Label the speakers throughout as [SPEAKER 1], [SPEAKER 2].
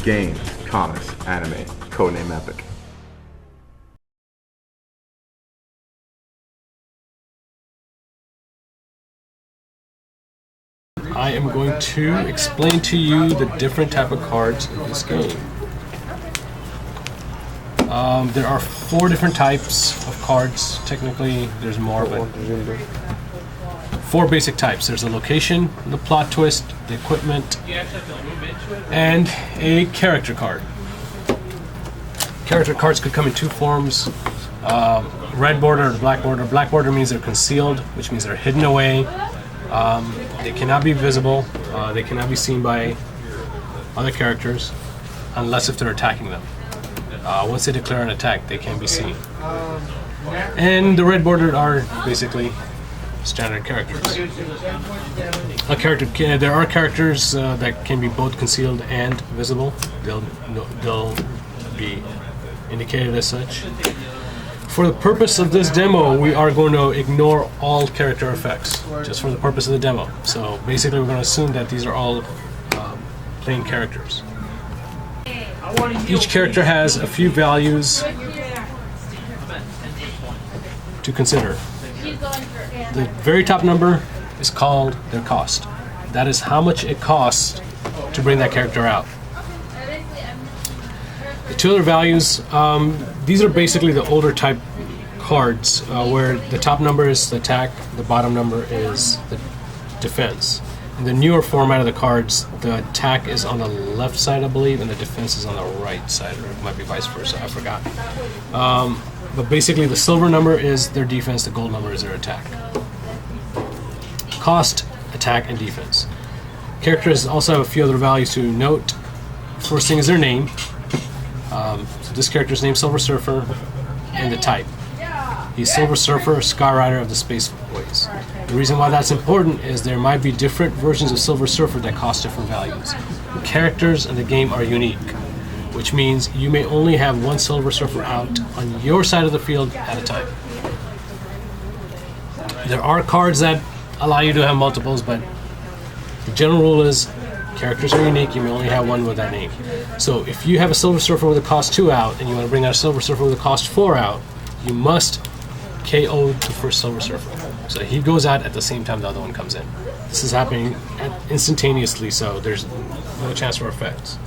[SPEAKER 1] games, comics, anime, Codenamed Epic.
[SPEAKER 2] I am going to explain to you the different type of cards in this game. There are 4 different types of cards. Technically, there's more, but 4 basic types. There's the location, the plot twist, the equipment, and a character card. Character cards could come in 2 forms. Red border or black border. Black border means they're concealed, which means they're hidden away. They cannot be visible. They cannot be seen by other characters unless if they're attacking them. Once they declare an attack, they can be seen. And the red bordered are basically standard characters. There are characters that can be both concealed and visible. They'll be indicated as such. For the purpose of this demo, we are going to ignore all character effects, just for the purpose of the demo. So basically, we're going to assume that these are all plain characters. Each character has a few values to consider. The very top number is called their cost. That is how much it costs to bring that character out. The 2 other values, these are basically the older type cards where the top number is the attack, the bottom number is the defense. In the newer format of the cards, the attack is on the left side, I believe, and the defense is on the right side, or it might be vice versa, I forgot. But basically the silver number is their defense, the gold number is their attack. Cost, attack, and defense. Characters also have a few other values to note. First thing is their name. So this character's name, Silver Surfer, and the type. He's Silver Surfer, Skyrider of the Spaceways. The reason why that's important is there might be different versions of Silver Surfer that cost different values. The characters in the game are unique, which means you may only have one Silver Surfer out on your side of the field at a time. There are cards that allow you to have multiples, but the general rule is characters are unique, you may only have one with that name. So if you have a Silver Surfer with a cost 2 out and you want to bring out a Silver Surfer with a cost 4 out, you must KO the first Silver Surfer. So he goes out at the same time the other one comes in. This is happening instantaneously, so there's no chance for effects.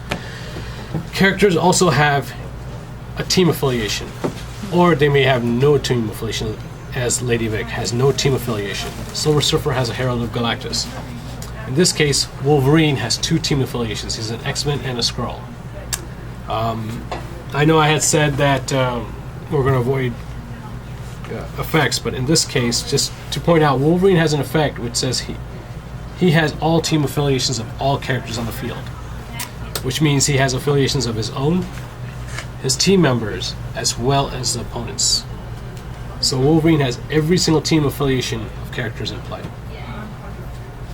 [SPEAKER 2] Characters also have a team affiliation, or they may have no team affiliation, as Lady Vic has no team affiliation. Silver Surfer has a Herald of Galactus. In this case, Wolverine has 2 team affiliations. He's an X-Men and a Skrull. I know I had said that we're going to avoid effects, but in this case, just to point out, Wolverine has an effect which says he has all team affiliations of all characters on the field, which means he has affiliations of his own, his team members, as well as the opponents. So Wolverine has every single team affiliation of characters in play.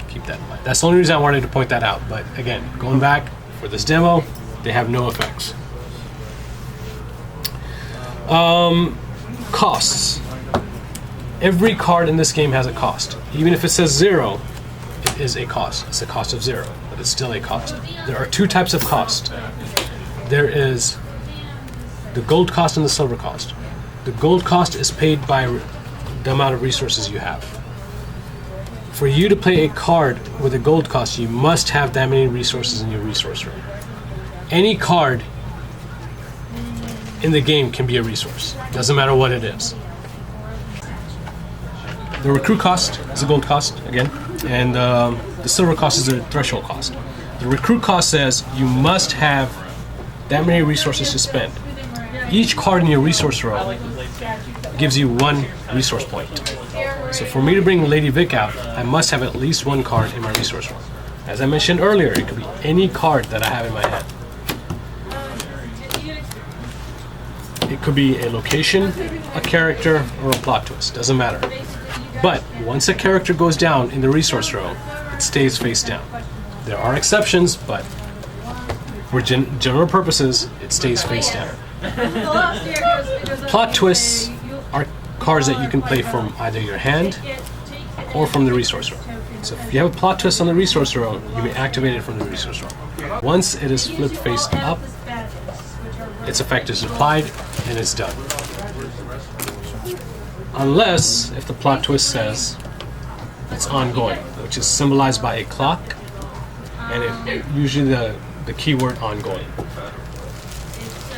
[SPEAKER 2] Keep that in mind. That's the only reason I wanted to point that out, but again, going back, for this demo, they have no effects. Costs. Every card in this game has a cost. Even if it says 0, it is a cost. It's a cost of 0, but it's still a cost. There are 2 types of cost. There is the gold cost and the silver cost. The gold cost is paid by the amount of resources you have. For you to play a card with a gold cost, you must have that many resources in your resource room. Any card in the game can be a resource. Doesn't matter what it is. The recruit cost is a gold cost, again, and the silver cost is a threshold cost. The recruit cost says you must have that many resources to spend. Each card in your resource row gives you 1 resource point. So for me to bring Lady Vic out, I must have at least 1 card in my resource row. As I mentioned earlier, it could be any card that I have in my hand. It could be a location, a character, or a plot twist, doesn't matter. But once a character goes down in the resource row, it stays face down. There are exceptions, but for general purposes, it stays face down. Plot twists are cards that you can play from either your hand or from the resource row. So if you have a plot twist on the resource row, you may activate it from the resource row. Once it is flipped face up, its effect is applied and it's done. Unless if the plot twist says it's ongoing, which is symbolized by a clock, and usually the keyword ongoing.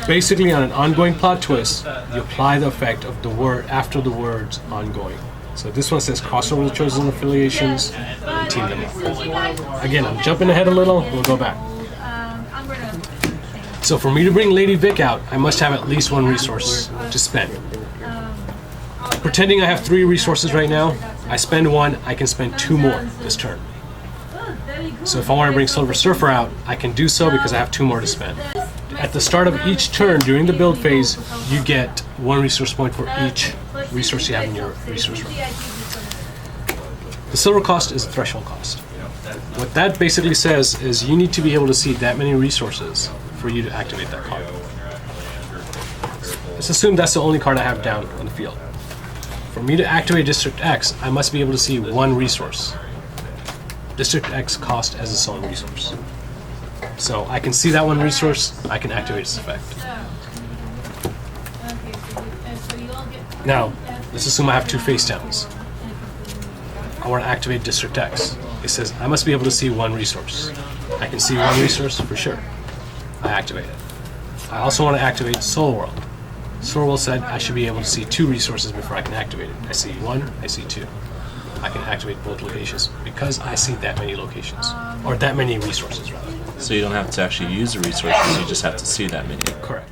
[SPEAKER 2] Basically, on an ongoing plot twist, you apply the effect of the word after the words ongoing. So this one says crossover the chosen affiliations and team them up. Again, I'm jumping ahead a little, we'll go back. So for me to bring Lady Vic out, I must have at least one resource to spend. Pretending I have 3 resources right now, I spend 1, I can spend 2 more this turn. So if I want to bring Silver Surfer out, I can do so because I have 2 more to spend. At the start of each turn during the build phase, you get 1 resource point for each resource you have in your resource room. The silver cost is a threshold cost. What that basically says is you need to be able to see that many resources for you to activate that card. Let's assume that's the only card I have down on the field. For me to activate District X, I must be able to see 1 resource. District X cost as its own resource. So I can see that 1 resource, I can activate its effect. Now, let's assume I have 2 face downs. I want to activate District X. It says I must be able to see 1 resource. I can see 1 resource for sure. I activate it. I also want to activate Soul World. Soul World said I should be able to see 2 resources before I can activate it. I see 1, I see 2. I can activate both locations because I see that many locations. Or that many resources, rather.
[SPEAKER 3] So you don't have to actually use the resources, you just have to see that many.
[SPEAKER 2] Correct.